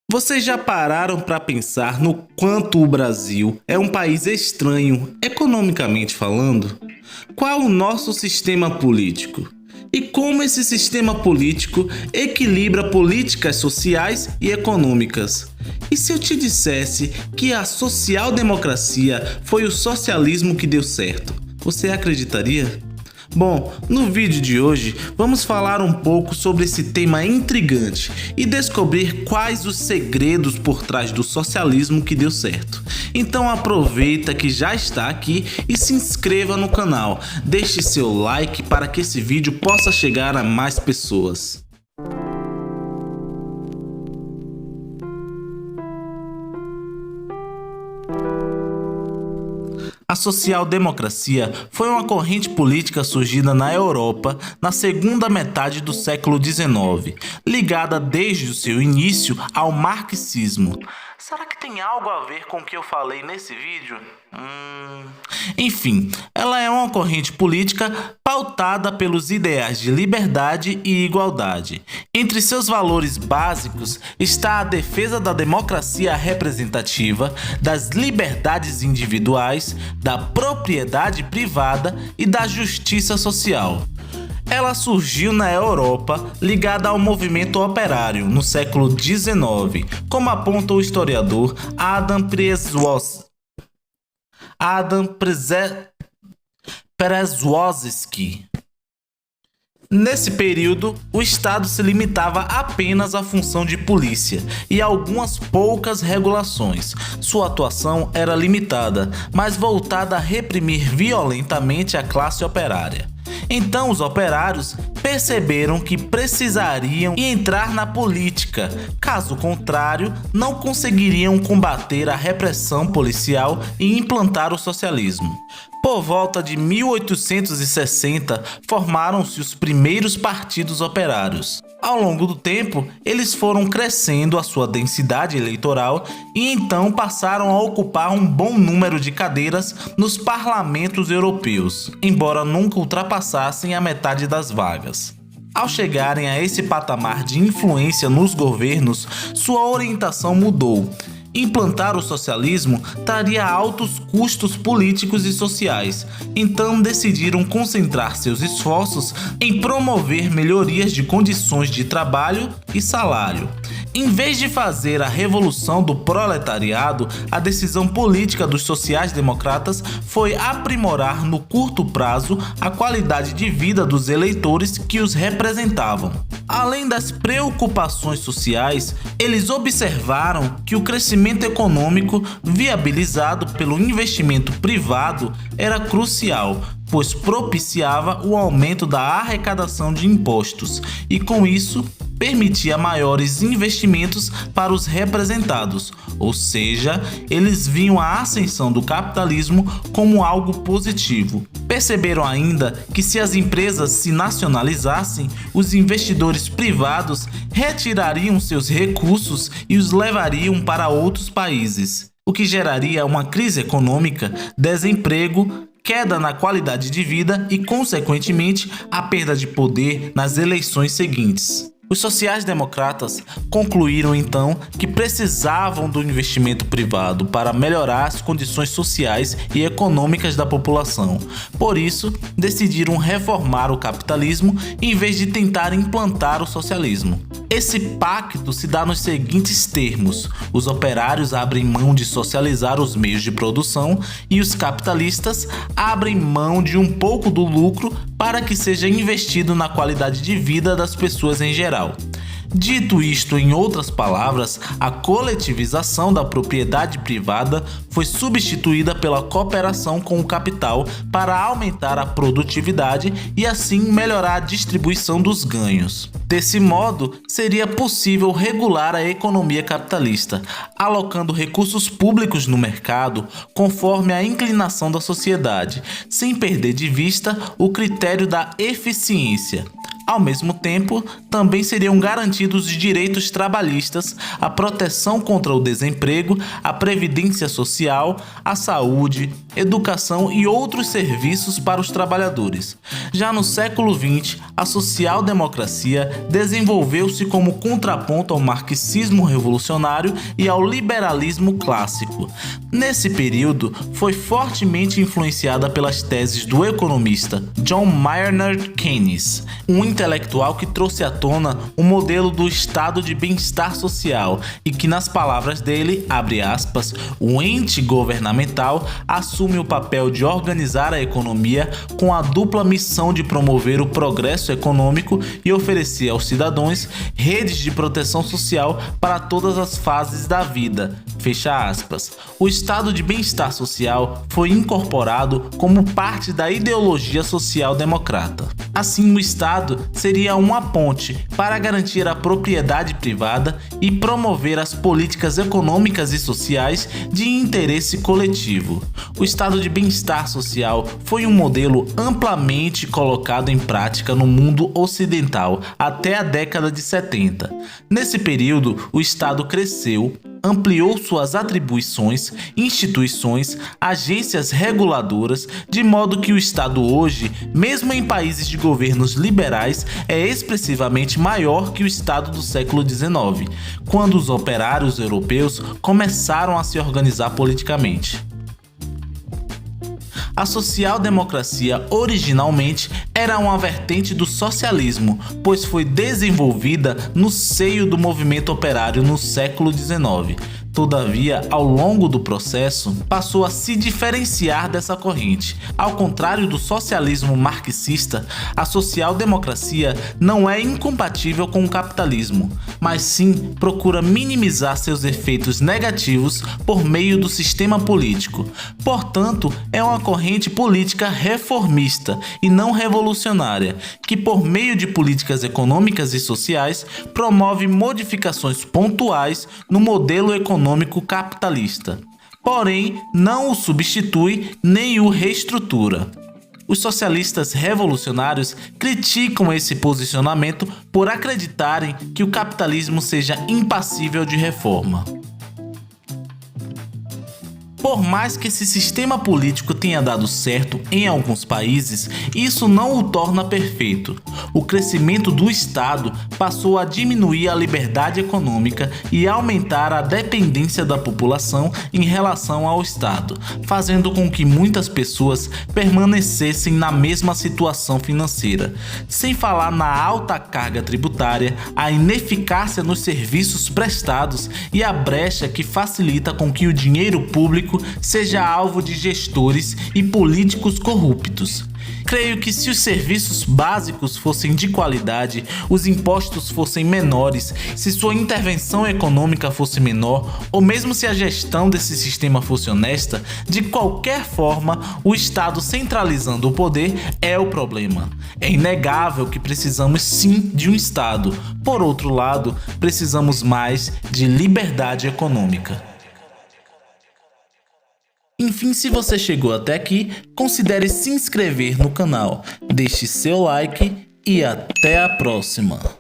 Vocês já pararam para pensar no quanto o Brasil é um país estranho, economicamente falando? Qual o nosso sistema político? E como esse sistema político equilibra políticas sociais e econômicas? E se eu te dissesse que a social-democracia foi o socialismo que deu certo, você acreditaria? Bom, no vídeo de hoje vamos falar um pouco sobre esse tema intrigante e descobrir quais os segredos por trás do socialismo que deu certo. Então aproveita que já está aqui e se inscreva no canal, deixe seu like para que esse vídeo possa chegar a mais pessoas. A social-democracia foi uma corrente política surgida na Europa na segunda metade do século XIX, ligada desde o seu início ao marxismo. Será que tem algo a ver com o que eu falei nesse vídeo? Enfim, ela é uma corrente política pautada pelos ideais de liberdade e igualdade. Entre seus valores básicos está a defesa da democracia representativa, das liberdades individuais, da propriedade privada e da justiça social. Ela surgiu na Europa ligada ao movimento operário no século XIX, como aponta o historiador Adam Przewozski. Nesse período, o Estado se limitava apenas à função de polícia e algumas poucas regulações. Sua atuação era limitada, mas voltada a reprimir violentamente a classe operária. Então os operários perceberam que precisariam entrar na política, caso contrário, não conseguiriam combater a repressão policial e implantar o socialismo. Por volta de 1860, formaram-se os primeiros partidos operários. Ao longo do tempo, eles foram crescendo a sua densidade eleitoral e então passaram a ocupar um bom número de cadeiras nos parlamentos europeus, embora nunca ultrapassassem a metade das vagas. Ao chegarem a esse patamar de influência nos governos, sua orientação mudou. Implantar o socialismo traria altos custos políticos e sociais, então decidiram concentrar seus esforços em promover melhorias de condições de trabalho e salário. Em vez de fazer a revolução do proletariado, a decisão política dos sociais-democratas foi aprimorar no curto prazo a qualidade de vida dos eleitores que os representavam. Além das preocupações sociais, eles observaram que o crescimento econômico viabilizado pelo investimento privado era crucial, pois propiciava o aumento da arrecadação de impostos e, com isso, permitia maiores investimentos para os representados, ou seja, eles viam a ascensão do capitalismo como algo positivo. Perceberam ainda que se as empresas se nacionalizassem, os investidores privados retirariam seus recursos e os levariam para outros países, o que geraria uma crise econômica, desemprego, queda na qualidade de vida e, consequentemente, a perda de poder nas eleições seguintes. Os sociais-democratas concluíram então que precisavam do investimento privado para melhorar as condições sociais e econômicas da população. Por isso, decidiram reformar o capitalismo em vez de tentar implantar o socialismo. Esse pacto se dá nos seguintes termos: os operários abrem mão de socializar os meios de produção e os capitalistas abrem mão de um pouco do lucro para que seja investido na qualidade de vida das pessoas em geral. Dito isto em outras palavras, a coletivização da propriedade privada foi substituída pela cooperação com o capital para aumentar a produtividade e assim melhorar a distribuição dos ganhos. Desse modo, seria possível regular a economia capitalista, alocando recursos públicos no mercado conforme a inclinação da sociedade, sem perder de vista o critério da eficiência. Ao mesmo tempo, também seriam garantidos os direitos trabalhistas, a proteção contra o desemprego, a previdência social, a saúde, educação e outros serviços para os trabalhadores. Já no século XX, a social-democracia desenvolveu-se como contraponto ao marxismo revolucionário e ao liberalismo clássico. Nesse período, foi fortemente influenciada pelas teses do economista John Maynard Keynes, um intelectual que trouxe à tona o modelo do estado de bem-estar social e que, nas palavras dele, abre aspas, o ente governamental assume o papel de organizar a economia com a dupla missão de promover o progresso econômico e oferecer aos cidadãos redes de proteção social para todas as fases da vida. Fecha aspas. O estado de bem-estar social foi incorporado como parte da ideologia social-democrata. Assim, o Estado seria uma ponte para garantir a propriedade privada e promover as políticas econômicas e sociais de interesse coletivo. O estado de bem-estar social foi um modelo amplamente colocado em prática no mundo ocidental até a década de 70. Nesse período, o Estado cresceu, ampliou suas atribuições, instituições, agências reguladoras, de modo que o Estado hoje, mesmo em países de governos liberais, é expressivamente maior que o Estado do século XIX, quando os operários europeus começaram a se organizar politicamente. A social-democracia originalmente era uma vertente do socialismo, pois foi desenvolvida no seio do movimento operário no século XIX. Todavia, ao longo do processo, passou a se diferenciar dessa corrente. Ao contrário do socialismo marxista, a social-democracia não é incompatível com o capitalismo, mas sim procura minimizar seus efeitos negativos por meio do sistema político. Portanto, é uma corrente política reformista e não revolucionária, que por meio de políticas econômicas e sociais promove modificações pontuais no modelo econômico capitalista, porém não o substitui nem o reestrutura. Os socialistas revolucionários criticam esse posicionamento por acreditarem que o capitalismo seja impassível de reforma. Por mais que esse sistema político tenha dado certo em alguns países, isso não o torna perfeito. O crescimento do Estado passou a diminuir a liberdade econômica e aumentar a dependência da população em relação ao Estado, fazendo com que muitas pessoas permanecessem na mesma situação financeira. Sem falar na alta carga tributária, a ineficácia nos serviços prestados e a brecha que facilita com que o dinheiro público seja alvo de gestores e políticos corruptos. Creio que se os serviços básicos fossem de qualidade, os impostos fossem menores, se sua intervenção econômica fosse menor, ou mesmo se a gestão desse sistema fosse honesta, de qualquer forma, o Estado centralizando o poder é o problema. É inegável que precisamos sim de um Estado. Por outro lado, precisamos mais de liberdade econômica. Enfim, se você chegou até aqui, considere se inscrever no canal, deixe seu like e até a próxima!